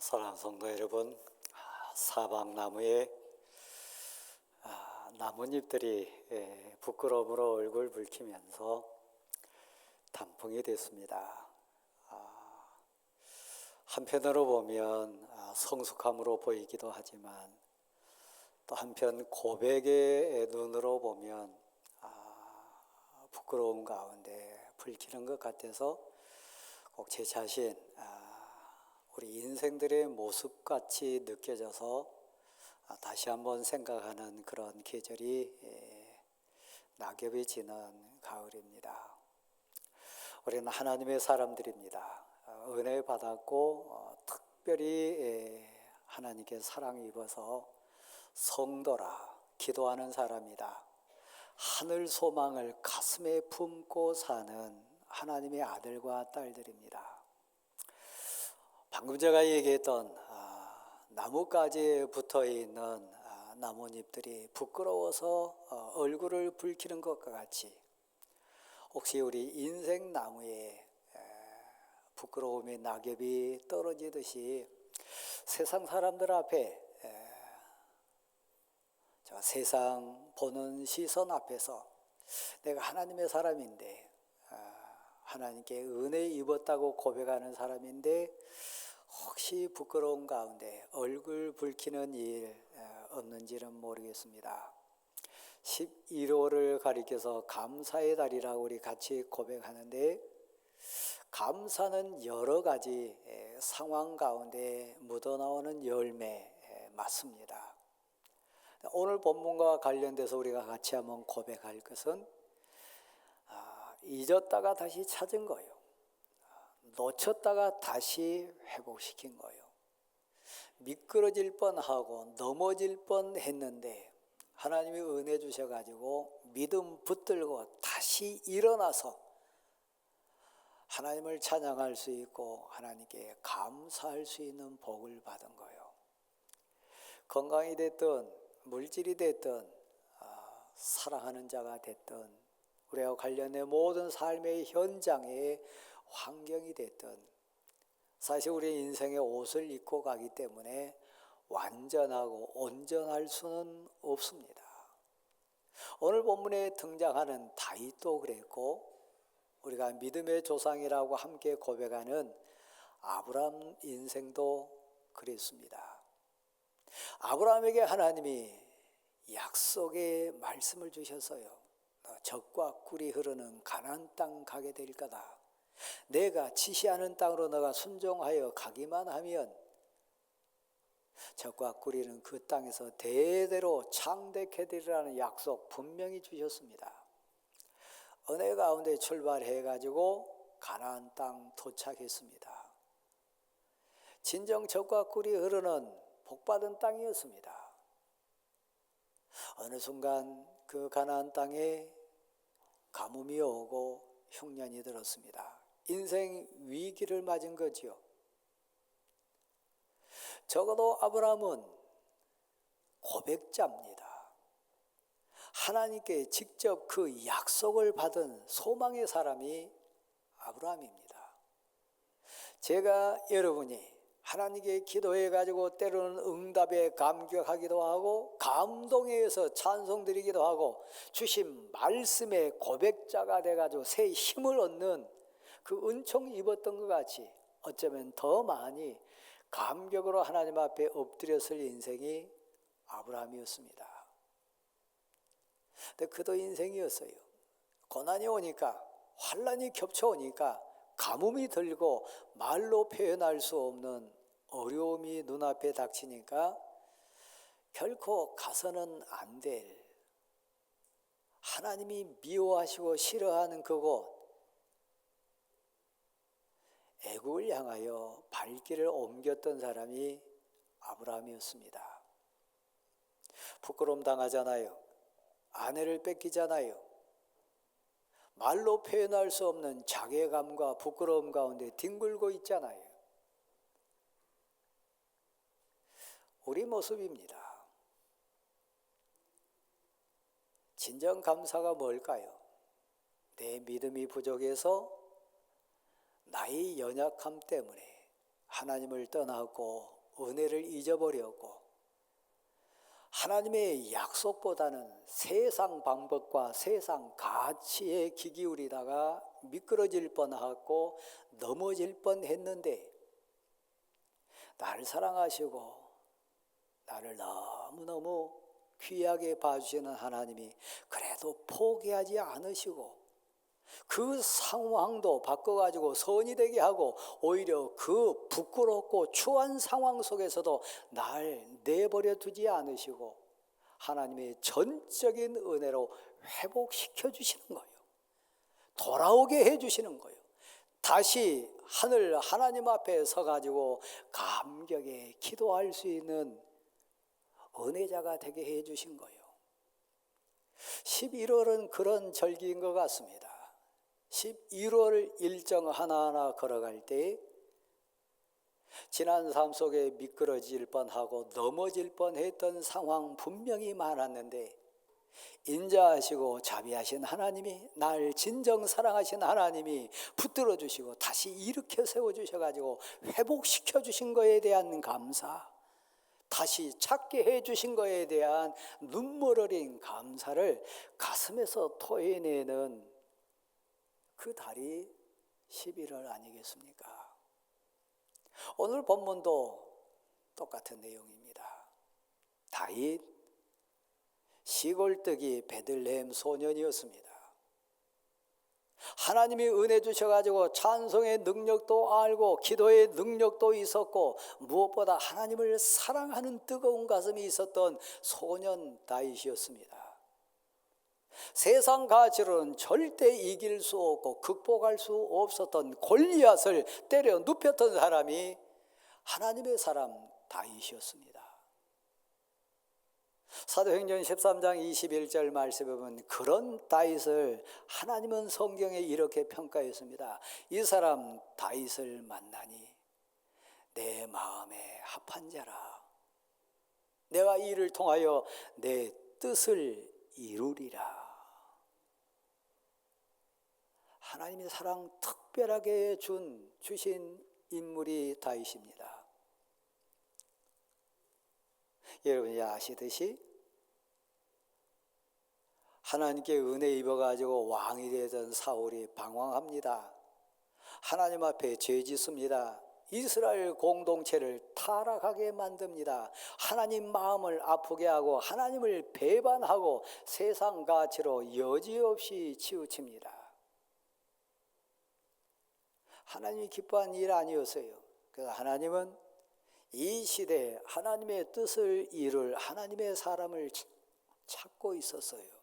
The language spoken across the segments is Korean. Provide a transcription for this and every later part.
사랑하는 성도 여러분, 사방나무에 나뭇잎들이 부끄러움으로 얼굴 붉히면서 단풍이 됐습니다. 한편으로 보면 성숙함으로 보이기도 하지만 또 한편 고백의 눈으로 보면 부끄러움 가운데 붉히는 것 같아서 꼭 제 자신, 우리 인생들의 모습같이 느껴져서 다시 한번 생각하는 그런 계절이 낙엽이 지는 가을입니다. 우리는 하나님의 사람들입니다. 은혜 받았고 특별히 하나님께 사랑 입어서 성도라 기도하는 사람이다. 하늘 소망을 가슴에 품고 사는 하나님의 아들과 딸들입니다. 방금 제가 얘기했던 나뭇가지에 붙어있는 나뭇잎들이 부끄러워서 얼굴을 붉히는 것과 같이 혹시 우리 인생 나무에 부끄러움의 낙엽이 떨어지듯이 세상 사람들 앞에 세상 보는 시선 앞에서 내가 하나님의 사람인데 하나님께 은혜 입었다고 고백하는 사람인데 혹시 부끄러운 가운데 얼굴 붉히는 일 없는지는 모르겠습니다. 11월을 가리켜서 감사의 달이라고 우리 같이 고백하는데 감사는 여러 가지 상황 가운데 묻어나오는 열매 맞습니다. 오늘 본문과 관련돼서 우리가 같이 한번 고백할 것은 잊었다가 다시 찾은 거예요. 놓쳤다가 다시 회복시킨 거예요. 미끄러질 뻔하고 넘어질 뻔했는데 하나님이 은혜 주셔가지고 믿음 붙들고 다시 일어나서 하나님을 찬양할 수 있고 하나님께 감사할 수 있는 복을 받은 거예요. 건강이 됐든 물질이 됐든 사랑하는 자가 됐든 우리와 관련된 모든 삶의 현장에 환경이 됐든 사실 우리 인생의 옷을 입고 가기 때문에 완전하고 온전할 수는 없습니다. 오늘 본문에 등장하는 다윗도 그랬고 우리가 믿음의 조상이라고 함께 고백하는 아브라함 인생도 그랬습니다. 아브라함에게 하나님이 약속의 말씀을 주셨어요. 젖과 꿀이 흐르는 가나안 땅 가게 될 거다. 내가 지시하는 땅으로 너가 순종하여 가기만 하면 젖과 꿀이는 그 땅에서 대대로 창대케 되리라는 약속 분명히 주셨습니다. 은혜 가운데 출발해가지고 가나안 땅 도착했습니다. 진정 젖과 꿀이 흐르는 복받은 땅이었습니다. 어느 순간 그 가나안 땅에 가뭄이 오고 흉년이 들었습니다. 인생 위기를 맞은 거지요. 적어도 아브라함은 고백자입니다. 하나님께 직접 그 약속을 받은 소망의 사람이 아브라함입니다. 제가 여러분이 하나님께 기도해가지고 때로는 응답에 감격하기도 하고 감동해서 찬송드리기도 하고 주신 말씀의 고백자가 돼가지고 새 힘을 얻는 그 은총 입었던 것 같이 어쩌면 더 많이 감격으로 하나님 앞에 엎드렸을 인생이 아브라함이었습니다. 근데 그도 인생이었어요. 고난이 오니까 환난이 겹쳐오니까 가뭄이 들고 말로 표현할 수 없는 어려움이 눈앞에 닥치니까 결코 가서는 안 될 하나님이 미워하시고 싫어하는 그곳 애국을 향하여 발길을 옮겼던 사람이 아브라함이었습니다. 부끄러움 당하잖아요. 아내를 뺏기잖아요. 말로 표현할 수 없는 자괴감과 부끄러움 가운데 뒹굴고 있잖아요. 우리 모습입니다. 진정 감사가 뭘까요? 내 믿음이 부족해서 나의 연약함 때문에 하나님을 떠나고 은혜를 잊어버렸고 하나님의 약속보다는 세상 방법과 세상 가치에 귀 기울이다가 미끄러질 뻔하고 넘어질 뻔했는데 나를 사랑하시고 나를 너무너무 귀하게 봐주시는 하나님이 그래도 포기하지 않으시고 그 상황도 바꿔가지고 선이 되게 하고 오히려 그 부끄럽고 추한 상황 속에서도 날 내버려 두지 않으시고 하나님의 전적인 은혜로 회복시켜 주시는 거예요. 돌아오게 해주시는 거예요. 다시 하늘 하나님 앞에 서가지고 감격에 기도할 수 있는 은혜자가 되게 해주신 거예요. 11월은 그런 절기인 것 같습니다. 11월 일정 하나하나 걸어갈 때 지난 삶 속에 미끄러질 뻔하고 넘어질 뻔했던 상황 분명히 많았는데 인자하시고 자비하신 하나님이 날 진정 사랑하신 하나님이 붙들어 주시고 다시 일으켜 세워주셔가지고 회복시켜 주신 거에 대한 감사, 다시 찾게 해주신 거에 대한 눈물 어린 감사를 가슴에서 토해내는 그 달이 11월 아니겠습니까? 오늘 본문도 똑같은 내용입니다. 다윗 시골뜨기 베들레헴 소년이었습니다. 하나님이 은혜 주셔가지고 찬송의 능력도 알고 기도의 능력도 있었고 무엇보다 하나님을 사랑하는 뜨거운 가슴이 있었던 소년 다윗이었습니다. 세상 가치로는 절대 이길 수 없고 극복할 수 없었던 골리앗을 때려 눕혔던 사람이 하나님의 사람 다윗이었습니다. 사도행전 13장 21절 말씀에 보면 그런 다윗을 하나님은 성경에 이렇게 평가했습니다. 이 사람 다윗을 만나니 내 마음에 합한 자라. 내가 이를 통하여 내 뜻을 이루리라. 하나님의 사랑 특별하게 주신 인물이 다윗입니다. 여러분이 아시듯이 하나님께 은혜 입어가지고 왕이 되던 사울이 방황합니다. 하나님 앞에 죄 짓습니다. 이스라엘 공동체를 타락하게 만듭니다. 하나님 마음을 아프게 하고 하나님을 배반하고 세상 가치로 여지없이 치우칩니다. 하나님이 기뻐한 일 아니었어요. 그래서 하나님은 이 시대에 하나님의 뜻을 이룰 하나님의 사람을 찾고 있었어요.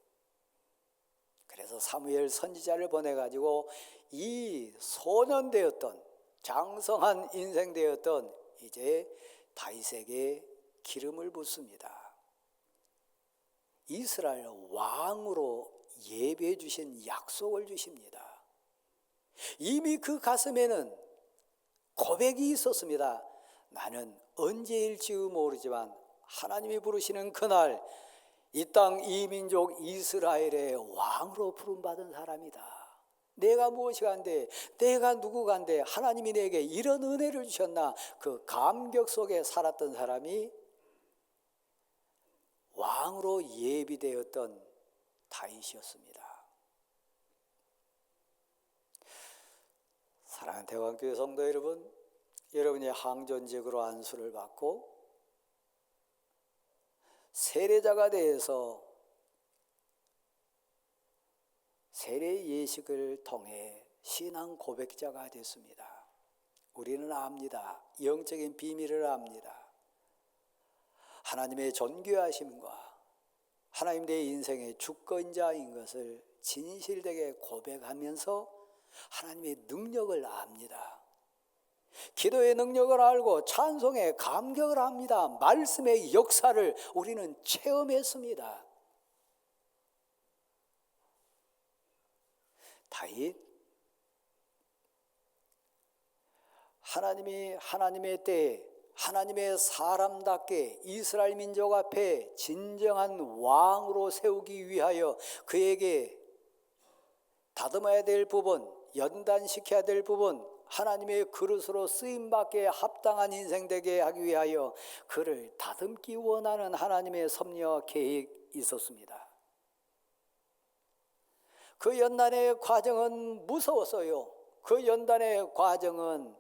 그래서 사무엘 선지자를 보내가지고 이 소년 되었던 장성한 인생 되었던 이제 다윗에게 기름을 붓습니다. 이스라엘 왕으로 예배해 주신 약속을 주십니다. 이미 그 가슴에는 고백이 있었습니다. 나는 언제일지 모르지만 하나님이 부르시는 그날 이 땅 이 민족 이스라엘의 왕으로 부름받은 사람이다. 내가 무엇이 간데 내가 누구 간데 하나님이 내게 이런 은혜를 주셨나. 그 감격 속에 살았던 사람이 왕으로 예비되었던 다윗이었습니다. 사랑하는 대왕교회 성도 여러분, 여러분이 항전직으로 안수를 받고 세례자가 되어서 세례 예식을 통해 신앙 고백자가 됐습니다. 우리는 압니다. 영적인 비밀을 압니다. 하나님의 존귀하심과 하나님 내 인생의 주권자인 것을 진실되게 고백하면서 하나님의 능력을 압니다. 기도의 능력을 알고 찬송의 감격을 합니다. 말씀의 역사를 우리는 체험했습니다. 다윗, 하나님이 하나님의 때에 하나님의 사람답게 이스라엘 민족 앞에 진정한 왕으로 세우기 위하여 그에게 다듬어야 될 부분, 연단시켜야 될 부분, 하나님의 그릇으로 쓰임받게 합당한 인생 되게 하기 위하여 그를 다듬기 원하는 하나님의 섭리와 계획이 있었습니다. 그 연단의 과정은 무서웠어요. 그 연단의 과정은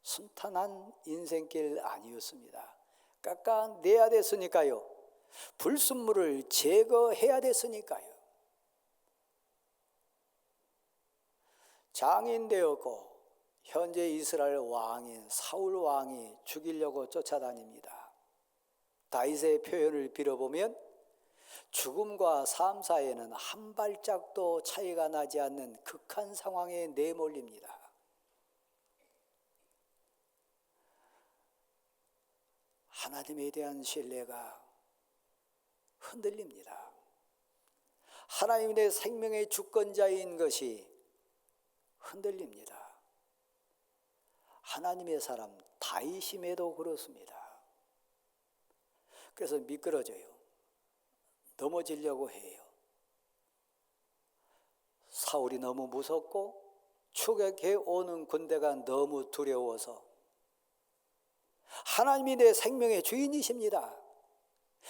순탄한 인생길 아니었습니다. 깎아내야 됐으니까요. 불순물을 제거해야 됐으니까요. 장인 되었고 현재 이스라엘 왕인 사울 왕이 죽이려고 쫓아다닙니다. 다윗의 표현을 빌어보면 죽음과 삶 사이에는 한 발짝도 차이가 나지 않는 극한 상황에 내몰립니다. 하나님에 대한 신뢰가 흔들립니다. 하나님이 내 생명의 주권자인 것이 흔들립니다. 하나님의 사람 다윗임에도 그렇습니다. 그래서 미끄러져요. 넘어지려고 해요. 사울이 너무 무섭고 추격해 오는 군대가 너무 두려워서 하나님이 내 생명의 주인이십니다.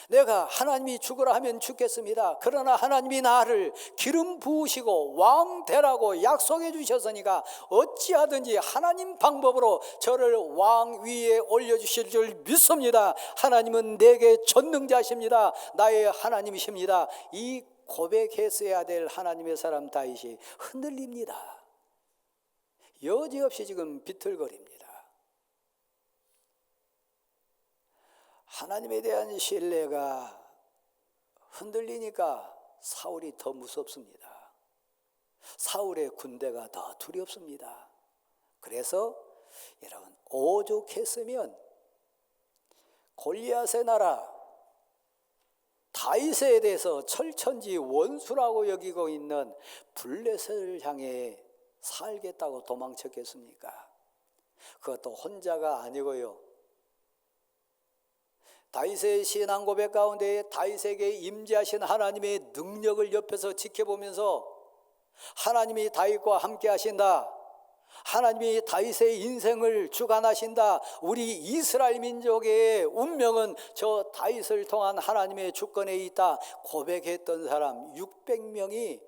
내가 하나님이 죽으라 하면 죽겠습니다. 그러나 하나님이 나를 기름 부으시고 왕 되라고 약속해 주셨으니까 어찌하든지 하나님 방법으로 저를 왕 위에 올려주실 줄 믿습니다. 하나님은 내게 전능자십니다. 나의 하나님이십니다. 이 고백했어야 될 하나님의 사람 다윗이 흔들립니다. 여지없이 지금 비틀거립니다. 하나님에 대한 신뢰가 흔들리니까 사울이 더 무섭습니다. 사울의 군대가 더 두렵습니다. 그래서 여러분 오죽했으면 골리앗의 나라 다윗에 대해서 철천지 원수라고 여기고 있는 블레셋을 향해 살겠다고 도망쳤겠습니까? 그것도 혼자가 아니고요. 다윗의 신앙 고백 가운데 다윗에게 임재하신 하나님의 능력을 옆에서 지켜보면서 하나님이 다윗과 함께 하신다. 하나님이 다윗의 인생을 주관하신다. 우리 이스라엘 민족의 운명은 저 다윗을 통한 하나님의 주권에 있다. 고백했던 사람 600명이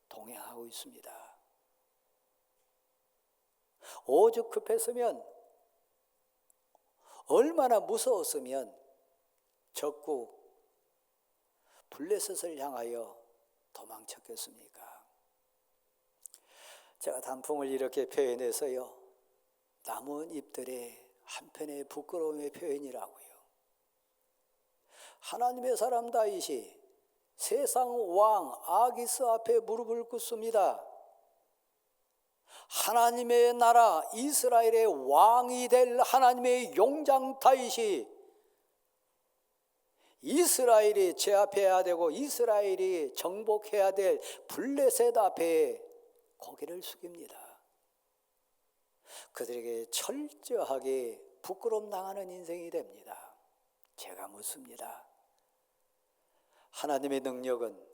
동행하고 있습니다. 오죽 급했으면, 얼마나 무서웠으면 적국 블레셋을 향하여 도망쳤겠습니까? 제가 단풍을 이렇게 표현해서요, 나뭇잎들의 한편의 부끄러움의 표현이라고요. 하나님의 사람 다윗이 세상 왕 아기스 앞에 무릎을 꿇습니다. 하나님의 나라 이스라엘의 왕이 될 하나님의 용장 다윗이 이스라엘이 제압해야 되고 이스라엘이 정복해야 될 블레셋 앞에 고개를 숙입니다. 그들에게 철저하게 부끄러움 당하는 인생이 됩니다. 제가 묻습니다. 하나님의 능력은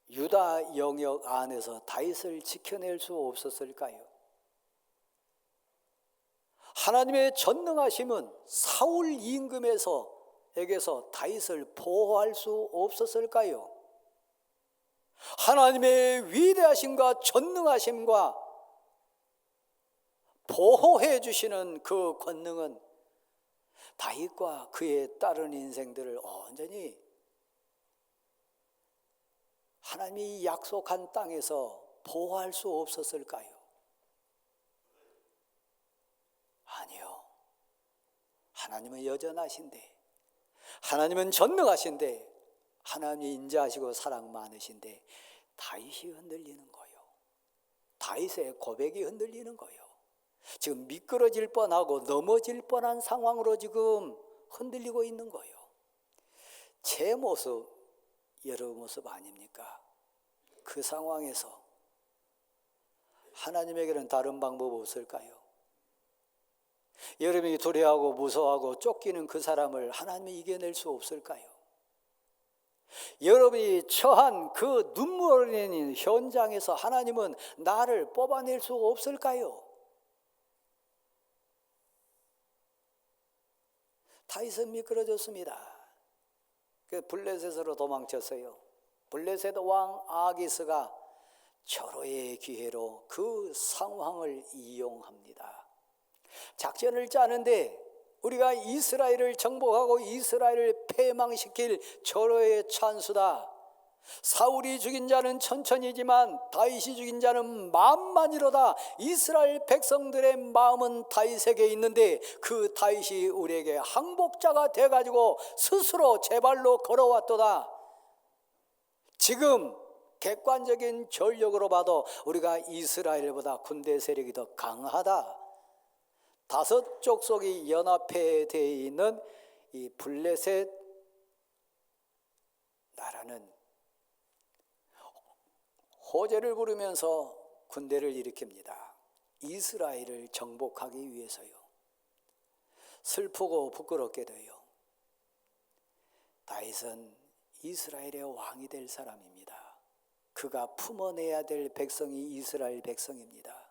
유다 영역 안에서 다윗을 지켜낼 수 없었을까요? 하나님의 전능하심은 사울 임금에게서 다윗을 보호할 수 없었을까요? 하나님의 위대하심과 전능하심과 보호해 주시는 그 권능은 다윗과 그의 따른 인생들을 온전히 하나님이 약속한 땅에서 보호할 수 없었을까요? 아니요. 하나님은 여전하신데, 하나님은 전능하신데, 하나님이 인자하시고 사랑 많으신데 다윗이 흔들리는 거예요. 다윗의 고백이 흔들리는 거예요. 지금 미끄러질 뻔하고 넘어질 뻔한 상황으로 지금 흔들리고 있는 거예요. 제 모습, 여러분 모습 아닙니까? 그 상황에서 하나님에게는 다른 방법 없을까요? 여러분이 두려워하고 무서워하고 쫓기는 그 사람을 하나님이 이겨낼 수 없을까요? 여러분이 처한 그 눈물 흘리는 현장에서 하나님은 나를 뽑아낼 수 없을까요? 다윗은 미끄러졌습니다. 그 블레셋으로 도망쳤어요. 블레셋 왕 아기스가 절호의 기회로 그 상황을 이용합니다. 작전을 짜는데 우리가 이스라엘을 정복하고 이스라엘을 패망시킬 절호의 찬수다. 사울이 죽인 자는 천천히지만 다윗이 죽인 자는 만만이로다. 이스라엘 백성들의 마음은 다윗에게 있는데 그 다윗이 우리에게 항복자가 돼가지고 스스로 제 발로 걸어왔도다. 지금 객관적인 전력으로 봐도 우리가 이스라엘보다 군대 세력이 더 강하다. 5 족속이 연합해 되어 있는 이 블레셋 나라는 호재를 부르면서 군대를 일으킵니다. 이스라엘을 정복하기 위해서요. 슬프고 부끄럽게도요. 다윗은 이스라엘의 왕이 될 사람입니다. 그가 품어내야 될 백성이 이스라엘 백성입니다.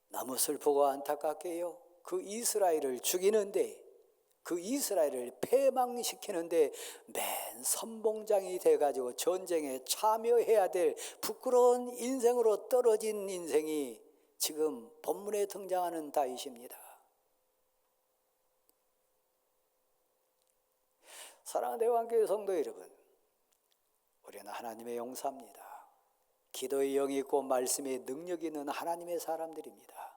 너무 슬프고 안타깝게요. 그 이스라엘을 죽이는데, 그 이스라엘을 패망시키는데 맨 선봉장이 돼가지고 전쟁에 참여해야 될 부끄러운 인생으로 떨어진 인생이 지금 본문에 등장하는 다윗입니다. 사랑하는 대왕교회 성도 여러분, 우리는 하나님의 용사입니다. 기도의 영이 있고 말씀의 능력이 있는 하나님의 사람들입니다.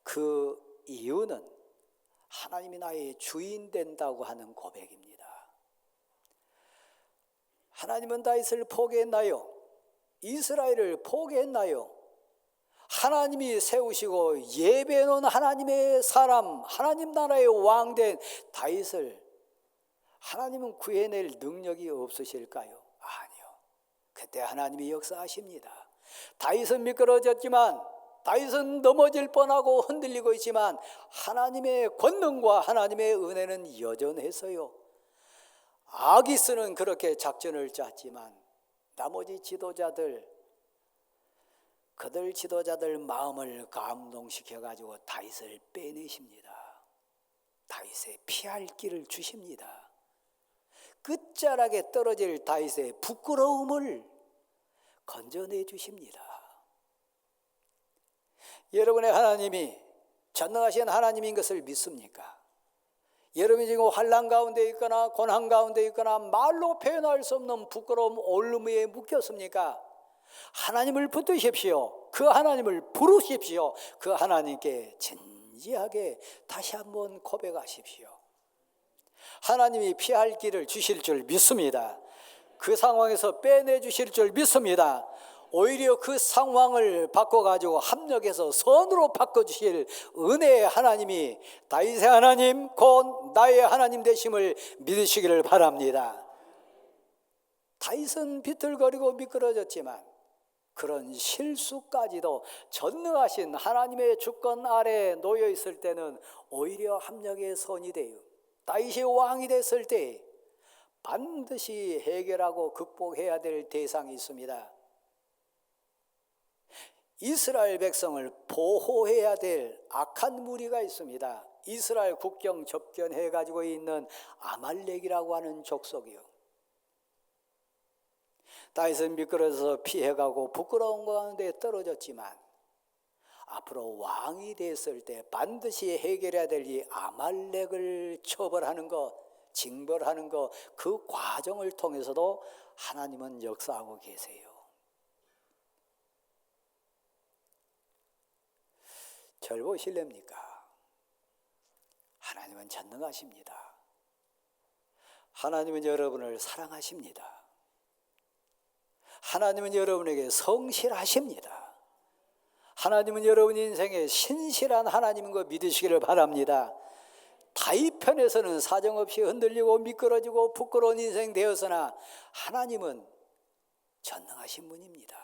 그 이유는 하나님이 나의 주인 된다고 하는 고백입니다. 하나님은 다윗을 포기했나요? 이스라엘을 포기했나요? 하나님이 세우시고 예배해놓은 하나님의 사람, 하나님 나라의 왕된 다윗을 하나님은 구해낼 능력이 없으실까요? 아니요. 그때 하나님이 역사하십니다. 다윗은 미끄러졌지만, 다윗은 넘어질 뻔하고 흔들리고 있지만 하나님의 권능과 하나님의 은혜는 여전했어요. 아기스는 그렇게 작전을 짰지만 나머지 지도자들, 그들 지도자들 마음을 감동시켜가지고 다윗을 빼내십니다. 다윗의 피할 길을 주십니다. 끝자락에 떨어질 다윗의 부끄러움을 건져내 주십니다. 여러분의 하나님이 전능하신 하나님인 것을 믿습니까? 여러분이 지금 환난 가운데 있거나 고난 가운데 있거나 말로 표현할 수 없는 부끄러움, 올무에 묶였습니까? 하나님을 붙드십시오. 그 하나님을 부르십시오. 그 하나님께 진지하게 다시 한번 고백하십시오. 하나님이 피할 길을 주실 줄 믿습니다. 그 상황에서 빼내 주실 줄 믿습니다. 오히려 그 상황을 바꿔가지고 합력해서 선으로 바꿔주실 은혜의 하나님이 다윗의 하나님 곧 나의 하나님 되심을 믿으시기를 바랍니다. 다윗은 비틀거리고 미끄러졌지만 그런 실수까지도 전능하신 하나님의 주권 아래에 놓여 있을 때는 오히려 합력의 선이 돼요. 다윗이 왕이 됐을 때 반드시 해결하고 극복해야 될 대상이 있습니다. 이스라엘 백성을 보호해야 될 악한 무리가 있습니다. 이스라엘 국경 접견해 가지고 있는 아말렉이라고 하는 족속이요. 다윗은 미끄러져서 피해가고 부끄러운 가운데 떨어졌지만 앞으로 왕이 됐을 때 반드시 해결해야 될 이 아말렉을 처벌하는 것, 징벌하는 것, 그 과정을 통해서도 하나님은 역사하고 계세요. 절 보실랍니까? 하나님은 전능하십니다. 하나님은 여러분을 사랑하십니다. 하나님은 여러분에게 성실하십니다. 하나님은 여러분 인생에 신실한 하나님인 거 믿으시기를 바랍니다. 다윗 편에서는 사정없이 흔들리고 미끄러지고 부끄러운 인생 되었으나 하나님은 전능하신 분입니다.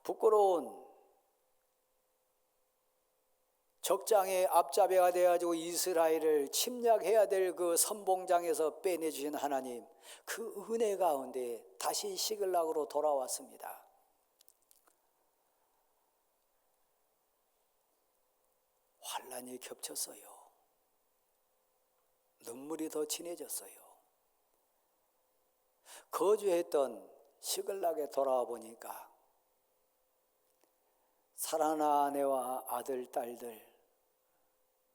부끄러운 적장의 앞잡이가 되어가지고 이스라엘을 침략해야 될 그 선봉장에서 빼내주신 하나님, 그 은혜 가운데 다시 시글락으로 돌아왔습니다. 환난이 겹쳤어요. 눈물이 더 진해졌어요. 거주했던 시글락에 돌아와 보니까 사랑하는 아내와 아들, 딸들,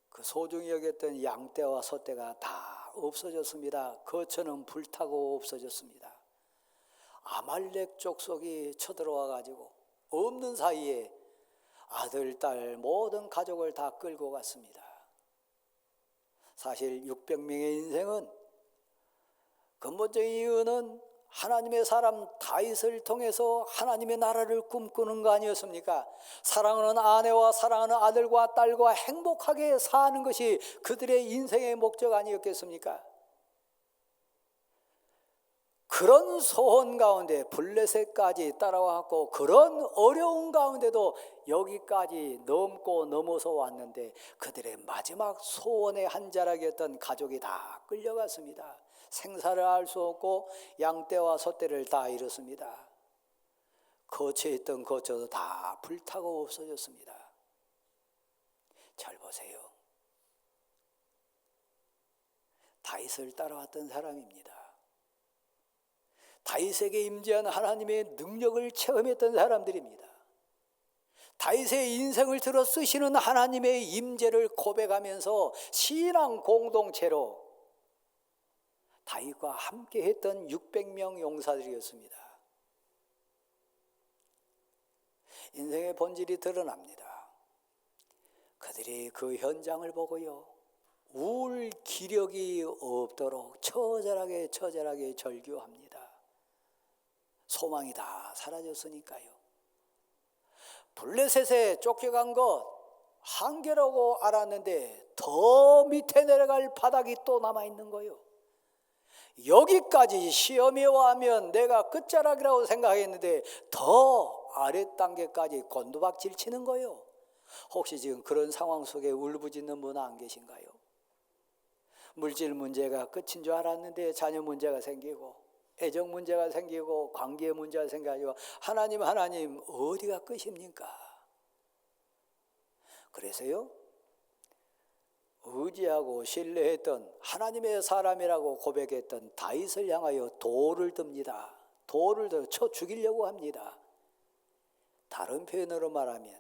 그 소중히 여겼던 양떼와 소떼가 다 없어졌습니다. 거처는 불타고 없어졌습니다. 아말렉 족속이 쳐들어와 가지고 없는 사이에 아들, 딸 모든 가족을 다 끌고 갔습니다. 사실 600명의 인생은 근본적인 이유는 하나님의 사람 다윗을 통해서 하나님의 나라를 꿈꾸는 거 아니었습니까? 사랑하는 아내와 사랑하는 아들과 딸과 행복하게 사는 것이 그들의 인생의 목적 아니었겠습니까? 그런 소원 가운데 블레셋까지 따라왔고 그런 어려운 가운데도 여기까지 넘고 넘어서 왔는데 그들의 마지막 소원의 한 자락이었던 가족이 다 끌려갔습니다. 생사를 알 수 없고 양떼와 소떼를 다 잃었습니다. 거처에 있던 거처도 다 불타고 없어졌습니다. 잘 보세요. 다윗을 따라왔던 사람입니다. 다윗에게 임재한 하나님의 능력을 체험했던 사람들입니다. 다윗의 인생을 들어 쓰시는 하나님의 임재를 고백하면서 신앙 공동체로 다윗과 함께 했던 600명 용사들이었습니다. 인생의 본질이 드러납니다. 그들이 그 현장을 보고요, 울 기력이 없도록 처절하게 절규합니다. 소망이 다 사라졌으니까요. 블레셋에 쫓겨간 것 한계라고 알았는데 더 밑에 내려갈 바닥이 또 남아있는 거예요. 여기까지 시험이 와면 내가 끝자락이라고 생각했는데 더 아래 단계까지 곤두박질 치는 거예요. 혹시 지금 그런 상황 속에 울부짖는 분 안 계신가요? 물질 문제가 끝인 줄 알았는데 자녀 문제가 생기고 애정 문제가 생기고 관계 문제가 생겨가지고 하나님 어디가 끝입니까? 그래서요, 의지하고 신뢰했던 하나님의 사람이라고 고백했던 다윗을 향하여 돌을 듭니다. 돌을 들어 쳐 죽이려고 합니다. 다른 표현으로 말하면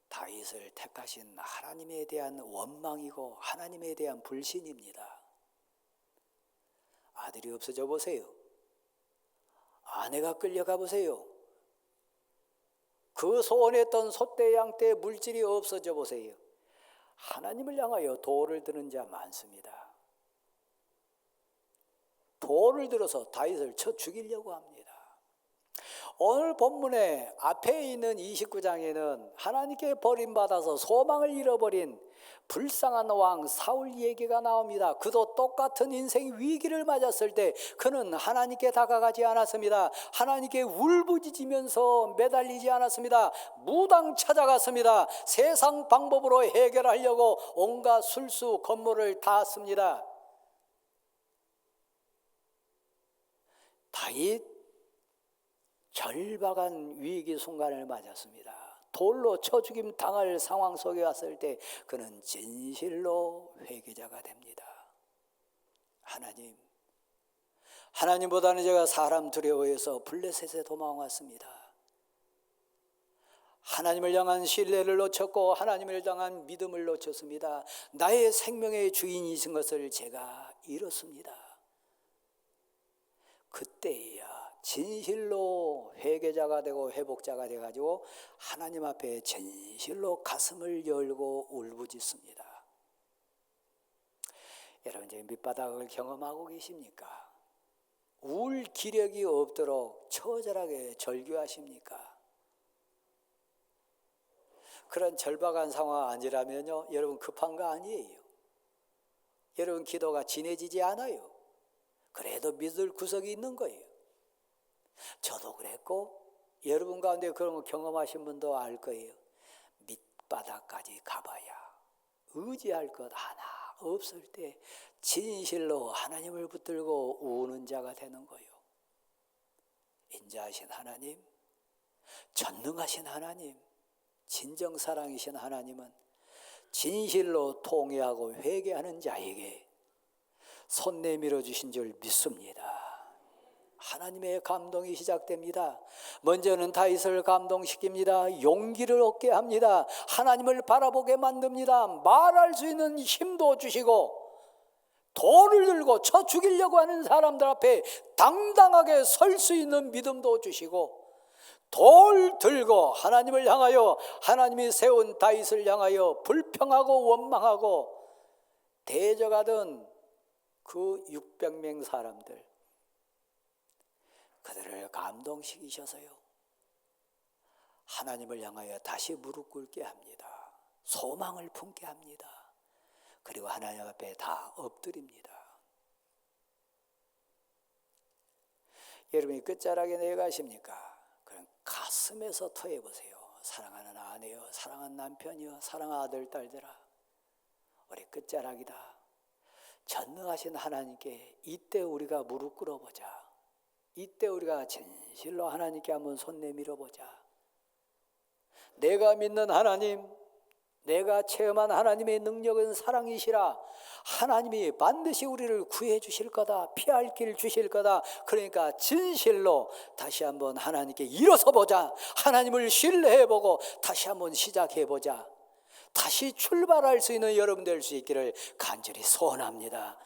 다윗을 택하신 하나님에 대한 원망이고 하나님에 대한 불신입니다. 아들이 없어져 보세요. 아내가 끌려가 보세요. 그 소원했던 소떼 양떼 물질이 없어져 보세요. 하나님을 향하여 돌을 드는 자 많습니다. 돌을 들어서 다윗을 쳐 죽이려고 합니다. 오늘 본문의 앞에 있는 29장에는 하나님께 버림받아서 소망을 잃어버린 불쌍한 왕 사울 얘기가 나옵니다. 그도 똑같은 인생 위기를 맞았을 때 그는 하나님께 다가가지 않았습니다. 하나님께 울부짖으면서 매달리지 않았습니다. 무당 찾아갔습니다. 세상 방법으로 해결하려고 온갖 술수 건물을 다 씁니다. 다윗 절박한 위기 순간을 맞았습니다. 돌로 쳐 죽임 당할 상황 속에 왔을 때 그는 진실로 회개자가 됩니다. 하나님보다는 제가 사람 두려워해서 블레셋에 도망왔습니다. 하나님을 향한 신뢰를 놓쳤고 하나님을 향한 믿음을 놓쳤습니다. 나의 생명의 주인이신 것을 제가 잃었습니다. 그때야 진실로 회개자가 되고 회복자가 돼가지고 하나님 앞에 진실로 가슴을 열고 울부짖습니다. 여러분 지금 밑바닥을 경험하고 계십니까? 울 기력이 없도록 처절하게 절규하십니까? 그런 절박한 상황 아니라면요, 여러분 급한 거 아니에요. 여러분 기도가 진해지지 않아요. 그래도 믿을 구석이 있는 거예요. 저도 그랬고 여러분 가운데 그런 거 경험하신 분도 알 거예요. 밑바닥까지 가봐야 의지할 것 하나 없을 때 진실로 하나님을 붙들고 우는 자가 되는 거요. 인자하신 하나님, 전능하신 하나님, 진정사랑이신 하나님은 진실로 통회하고 회개하는 자에게 손 내밀어 주신 줄 믿습니다. 하나님의 감동이 시작됩니다. 먼저는 다윗을 감동시킵니다. 용기를 얻게 합니다. 하나님을 바라보게 만듭니다. 말할 수 있는 힘도 주시고 돌을 들고 쳐 죽이려고 하는 사람들 앞에 당당하게 설 수 있는 믿음도 주시고 돌 들고 하나님을 향하여 하나님이 세운 다윗을 향하여 불평하고 원망하고 대적하던 그 600명 사람들, 그들을 감동시키셔서요 하나님을 향하여 다시 무릎 꿇게 합니다. 소망을 품게 합니다. 그리고 하나님 앞에 다 엎드립니다. 여러분이 끝자락에 내가십니까? 그럼 가슴에서 토해보세요. 사랑하는 아내여, 사랑하는 남편이여, 사랑하는 아들, 딸들아, 우리 끝자락이다. 전능하신 하나님께 이때 우리가 무릎 꿇어보자. 이때 우리가 진실로 하나님께 한번 손 내밀어 보자. 내가 믿는 하나님, 내가 체험한 하나님의 능력은 사랑이시라. 하나님이 반드시 우리를 구해 주실 거다. 피할 길 주실 거다. 그러니까 진실로 다시 한번 하나님께 일어서 보자. 하나님을 신뢰해 보고 다시 한번 시작해 보자. 다시 출발할 수 있는 여러분 될 수 있기를 간절히 소원합니다.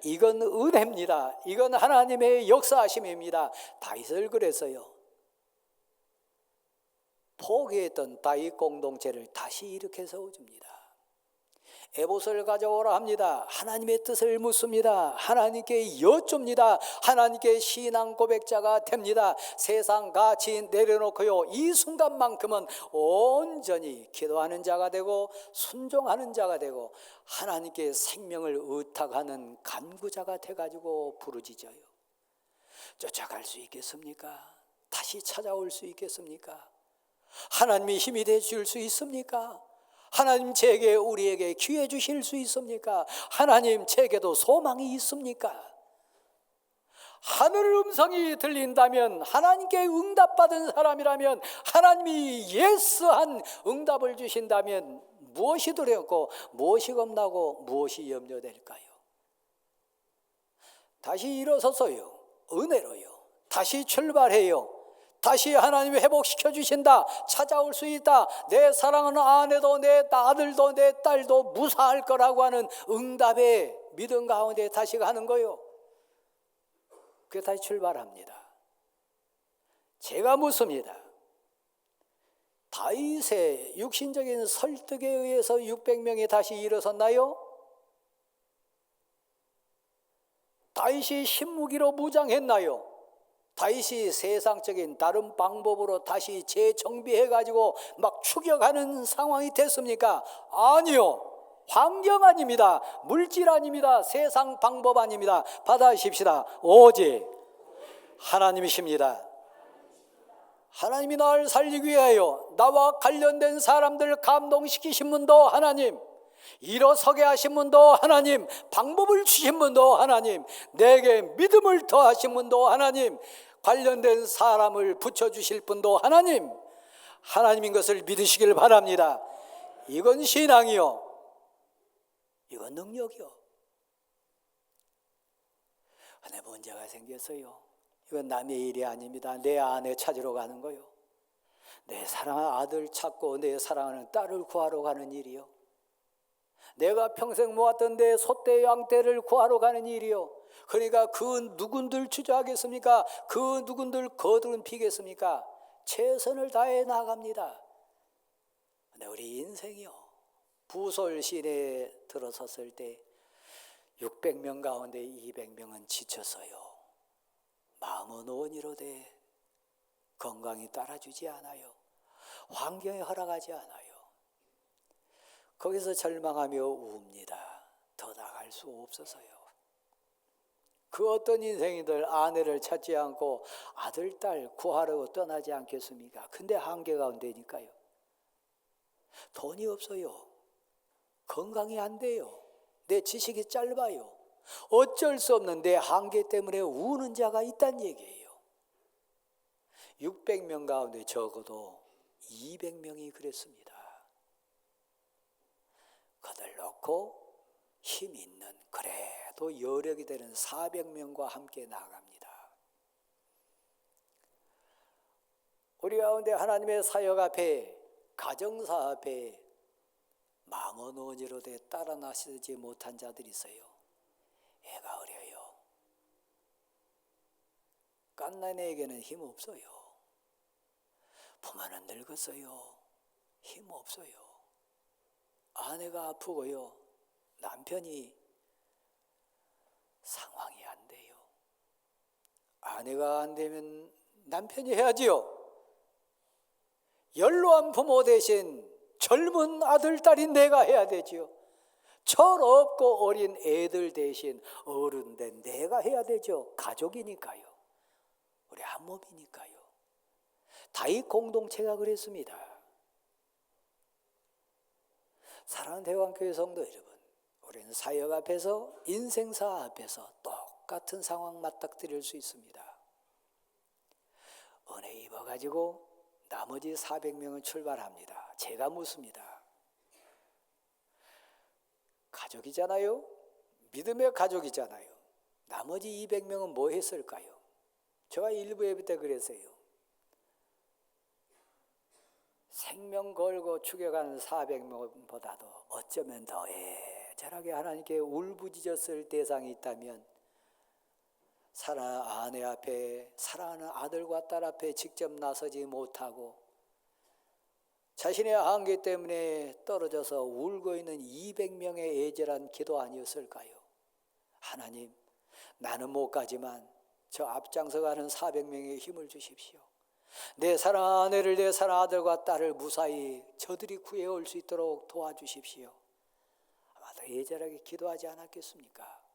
이건 은혜입니다. 이건 하나님의 역사하심입니다. 다윗을 그랬어요. 포기했던 다윗 공동체를 다시 일으켜 세워줍니다. 에봇을 가져오라 합니다. 하나님의 뜻을 묻습니다. 하나님께 여쭙니다. 하나님께 신앙 고백자가 됩니다. 세상 가치 내려놓고요, 이 순간만큼은 온전히 기도하는 자가 되고 순종하는 자가 되고 하나님께 생명을 의탁하는 간구자가 돼가지고 부르짖어요. 쫓아갈 수 있겠습니까? 다시 찾아올 수 있겠습니까? 하나님이 힘이 되실 수 있습니까? 하나님 제게 우리에게 기회 주실 수 있습니까? 하나님 제게도 소망이 있습니까? 하늘 음성이 들린다면, 하나님께 응답받은 사람이라면, 하나님이 예스한 응답을 주신다면 무엇이 두렵고 무엇이 겁나고 무엇이 염려될까요? 다시 일어서서요, 은혜로요, 다시 출발해요. 다시 하나님이 회복시켜 주신다. 찾아올 수 있다. 내 사랑하는 아내도 내 아들도 내 딸도 무사할 거라고 하는 응답의 믿음 가운데 다시 가는 거요. 그게 다시 출발합니다. 제가 묻습니다. 다윗의 육신적인 설득에 의해서 600명이 다시 일어섰나요? 다윗이 신무기로 무장했나요? 다윗이 세상적인 다른 방법으로 다시 재정비해가지고 막 추격하는 상황이 됐습니까? 아니요. 환경 아닙니다. 물질 아닙니다. 세상 방법 아닙니다. 받아주십시다. 오직 하나님이십니다. 하나님이 나를 살리기 위하여 나와 관련된 사람들 감동시키신 분도 하나님, 일어서게 하신 분도 하나님, 방법을 주신 분도 하나님, 내게 믿음을 더하신 분도 하나님, 관련된 사람을 붙여주실 분도 하나님, 하나님인 것을 믿으시길 바랍니다. 이건 신앙이요, 이건 능력이요. 근데 문제가 생겼어요. 이건 남의 일이 아닙니다. 내 아내 찾으러 가는 거요, 내 사랑하는 아들 찾고 내 사랑하는 딸을 구하러 가는 일이요, 내가 평생 모았던 내 소떼 양떼를 구하러 가는 일이요. 그러니까 그 누군들 주저하겠습니까? 그 누군들 거두는 피겠습니까? 최선을 다해 나갑니다. 근데 우리 인생이요, 부솔 시내에 들어섰을 때 600명 가운데 200명은 지쳤어요. 마음은 온이로되 건강이 따라주지 않아요. 환경이 허락하지 않아요. 거기서 절망하며 웁니다. 더 나갈 수 없어서요. 그 어떤 인생이들 아내를 찾지 않고 아들, 딸 구하려고 떠나지 않겠습니까? 근데 한계 가운데니까요. 돈이 없어요. 건강이 안 돼요. 내 지식이 짧아요. 어쩔 수 없는 내 한계 때문에 우는 자가 있다는 얘기예요. 600명 가운데 적어도 200명이 그랬습니다. 그들 놓고 힘 있는, 그래도 여력이 되는 400명과 함께 나아갑니다. 우리 가운데 하나님의 사역 앞에, 가정사 앞에 망언오지로 돼 따라 나서지 못한 자들이 있어요. 애가 어려요. 갓난 애에게는 힘 없어요. 부모는 늙었어요. 힘 없어요. 아내가 아프고요. 남편이 상황이 안 돼요. 아내가 안 되면 남편이 해야지요. 연로한 부모 대신 젊은 아들, 딸인 내가 해야 되지요. 철없고 어린 애들 대신 어른된 내가 해야 되죠. 가족이니까요. 우리 한 몸이니까요. 다윗 공동체가 그랬습니다. 사랑하는 대왕교회 성도 여러분, 우리는 사역 앞에서, 인생사 앞에서 똑같은 상황 맞닥뜨릴 수 있습니다. 은혜 입어가지고 나머지 400명은 출발합니다. 제가 묻습니다. 가족이잖아요. 믿음의 가족이잖아요. 나머지 200명은 뭐 했을까요? 제가 일부 예배 때 그랬어요. 생명 걸고 죽여가는 400명보다도 어쩌면 더 애절하게 하나님께 울부짖었을 대상이 있다면, 사랑하는 아내 앞에, 사랑하는 아들과 딸 앞에 직접 나서지 못하고 자신의 한계 때문에 떨어져서 울고 있는 200명의 애절한 기도 아니었을까요? 하나님, 나는 못 가지만 저 앞장서 가는 400명의 힘을 주십시오. 내 사랑하는 아내를, 내 사랑하는 아들과 딸을 무사히 저들이 구해올 수 있도록 도와주십시오. 아마 더 애절하게 기도하지 않았겠습니까?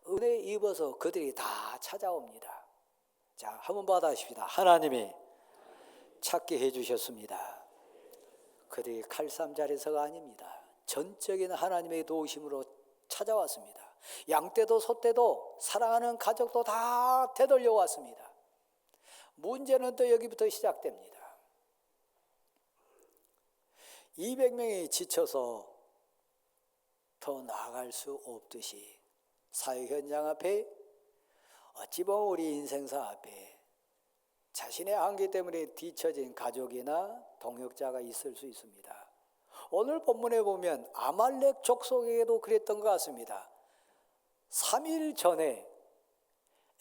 은혜 입어서 그들이 다 찾아옵니다. 자, 한번 받아십시다. 하나님이 찾게 해주셨습니다. 그들이 칼싸움자리에서가 아닙니다. 전적인 하나님의 도우심으로 찾아왔습니다. 양떼도 소떼도 사랑하는 가족도 다 되돌려 왔습니다. 문제는 또 여기부터 시작됩니다. 200명이 지쳐서 더 나아갈 수 없듯이 사회 현장 앞에, 어찌 보면 우리 인생사 앞에 자신의 한계 때문에 뒤처진 가족이나 동역자가 있을 수 있습니다. 오늘 본문에 보면 아말렉 족속에게도 그랬던 것 같습니다. 3일 전에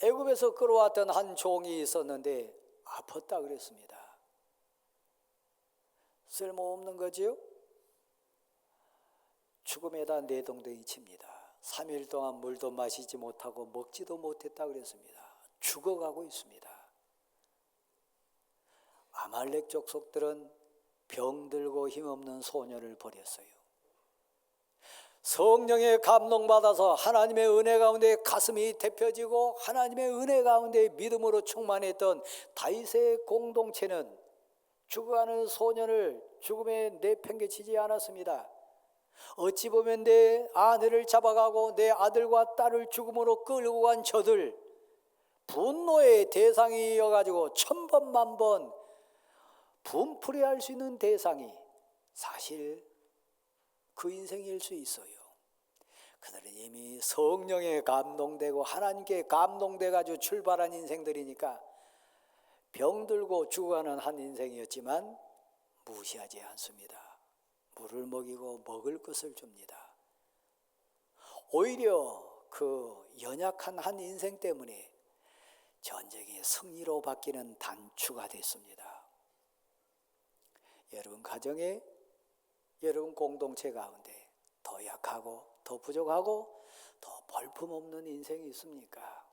애굽에서 끌어왔던 한 종이 있었는데 아팠다 그랬습니다. 쓸모없는 거지요? 죽음에다 내동댕이 칩니다. 3일 동안 물도 마시지 못하고 먹지도 못했다 그랬습니다. 죽어가고 있습니다. 아말렉 족속들은 병들고 힘없는 소년을 버렸어요. 성령의 감동받아서 하나님의 은혜 가운데 가슴이 데펴지고 하나님의 은혜 가운데 믿음으로 충만했던 다윗의 공동체는 죽어가는 소년을 죽음에 내팽개치지 않았습니다. 어찌 보면 내 아내를 잡아가고 내 아들과 딸을 죽음으로 끌고 간 저들, 분노의 대상이어가지고 천번만번 분풀이할 수 있는 대상이 사실 그 인생일 수 있어요. 그들은 이미 성령에 감동되고 하나님께 감동돼가지고 출발한 인생들이니까 병들고 죽어가는 한 인생이었지만 무시하지 않습니다. 물을 먹이고 먹을 것을 줍니다. 오히려 그 연약한 한 인생 때문에 전쟁의 승리로 바뀌는 단추가 됐습니다. 여러분 가정에, 여러분 공동체 가운데 더 약하고 더 부족하고 더 볼품없는 인생이 있습니까?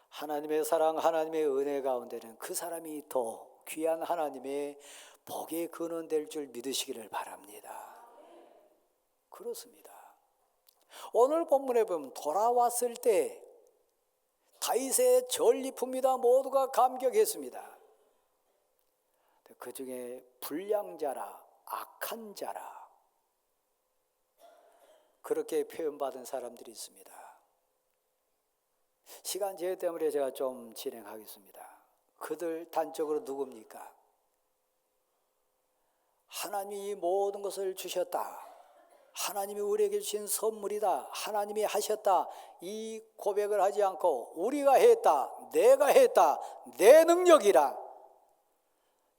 하나님의 사랑, 하나님의 은혜 가운데는 그 사람이 더 귀한 하나님의 복의 근원 될 줄 믿으시기를 바랍니다. 그렇습니다. 오늘 본문에 보면 돌아왔을 때 다윗의 전리품이다 모두가 감격했습니다. 그 중에 불량자라, 악한 자라, 그렇게 표현받은 사람들이 있습니다. 시간 제한 때문에 제가 좀 진행하겠습니다. 그들 단적으로 누굽니까? 하나님이 모든 것을 주셨다, 하나님이 우리에게 주신 선물이다, 하나님이 하셨다, 이 고백을 하지 않고 우리가 했다, 내가 했다, 내 능력이라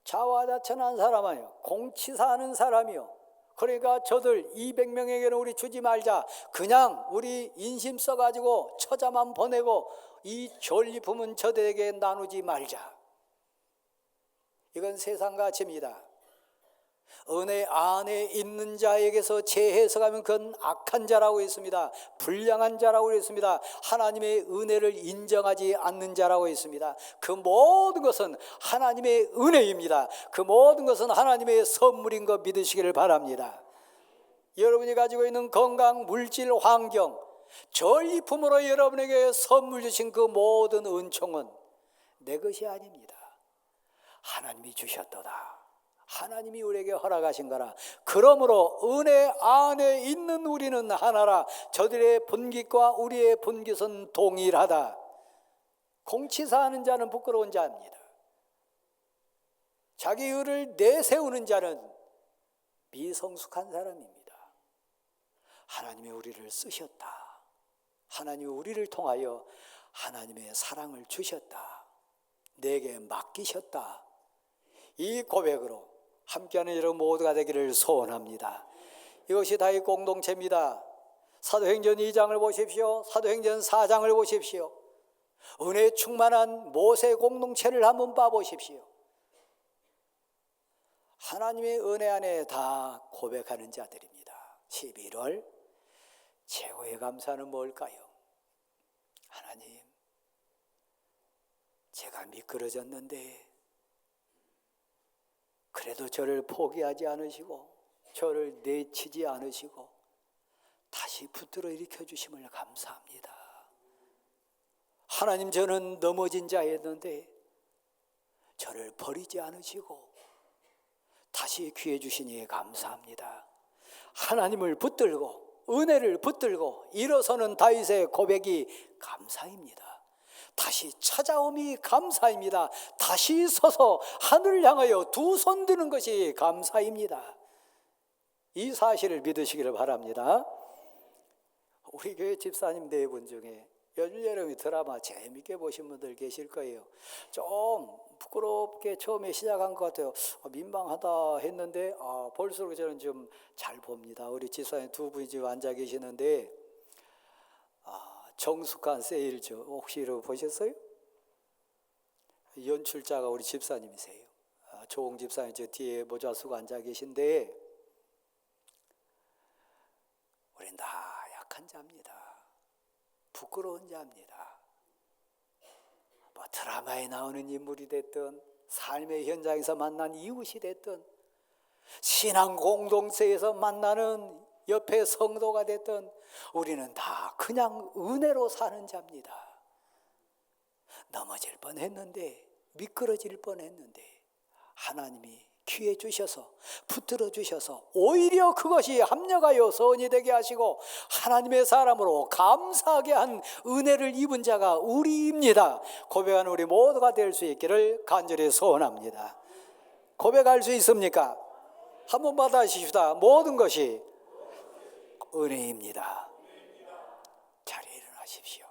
자화자찬한 사람이요, 공치사하는 사람이요, 그러니까 저들 200명에게는 우리 주지 말자, 그냥 우리 인심 써가지고 처자만 보내고 이 전리품은 저들에게 나누지 말자, 이건 세상 가치입니다. 은혜 안에 있는 자에게서 재해석하면 그건 악한 자라고 했습니다. 불량한 자라고 했습니다. 하나님의 은혜를 인정하지 않는 자라고 했습니다. 그 모든 것은 하나님의 은혜입니다. 그 모든 것은 하나님의 선물인 것 믿으시기를 바랍니다. 여러분이 가지고 있는 건강, 물질, 환경, 전리품으로 여러분에게 선물 주신 그 모든 은총은 내 것이 아닙니다. 하나님이 주셨도다. 하나님이 우리에게 허락하신 거라. 그러므로 은혜 안에 있는 우리는 하나라. 저들의 분깃과 우리의 분깃은 동일하다. 공치사하는 자는 부끄러운 자입니다. 자기 의를 내세우는 자는 미성숙한 사람입니다. 하나님이 우리를 쓰셨다, 하나님이 우리를 통하여 하나님의 사랑을 주셨다, 내게 맡기셨다, 이 고백으로 함께하는 여러분 모두가 되기를 소원합니다. 이것이 다윗 공동체입니다. 사도행전 2장을 보십시오. 사도행전 4장을 보십시오. 은혜 충만한 모세 공동체를 한번 봐보십시오. 하나님의 은혜 안에 다 고백하는 자들입니다. 11월 최고의 감사는 뭘까요? 하나님, 제가 미끄러졌는데 그래도 저를 포기하지 않으시고 저를 내치지 않으시고 다시 붙들어 일으켜 주심을 감사합니다. 하나님, 저는 넘어진 자였는데 저를 버리지 않으시고 다시 귀해 주시니 감사합니다. 하나님을 붙들고 은혜를 붙들고 일어서는 다윗의 고백이 감사입니다. 다시 찾아옴이 감사입니다. 다시 서서 하늘을 향하여 두 손 드는 것이 감사입니다. 이 사실을 믿으시기를 바랍니다. 우리 교회 집사님 네 분 중에 요즘 여러분이 드라마 재밌게 보신 분들 계실 거예요. 좀 부끄럽게 처음에 시작한 것 같아요. 민망하다 했는데 볼수록 저는 좀 잘 봅니다. 우리 집사님 두 분이 지금 앉아 계시는데 정숙한 세일즈 혹시 이거 보셨어요? 연출자가 우리 집사님이세요. 조홍 집사님 저 뒤에 모자 쓰고 앉아 계신데 우린 다 약한 자입니다. 부끄러운 자입니다. 뭐 드라마에 나오는 인물이 됐든 삶의 현장에서 만난 이웃이 됐든 신앙 공동체에서 만나는 옆에 성도가 됐든 우리는 다 그냥 은혜로 사는 자입니다. 넘어질 뻔했는데, 미끄러질 뻔했는데 하나님이 귀해 주셔서 붙들어 주셔서 오히려 그것이 합력하여 선이 되게 하시고 하나님의 사람으로 감사하게 한 은혜를 입은 자가 우리입니다. 고백하는 우리 모두가 될 수 있기를 간절히 소원합니다. 고백할 수 있습니까? 한번 받아주시다. 모든 것이 은혜입니다. 자리에 일어나십시오.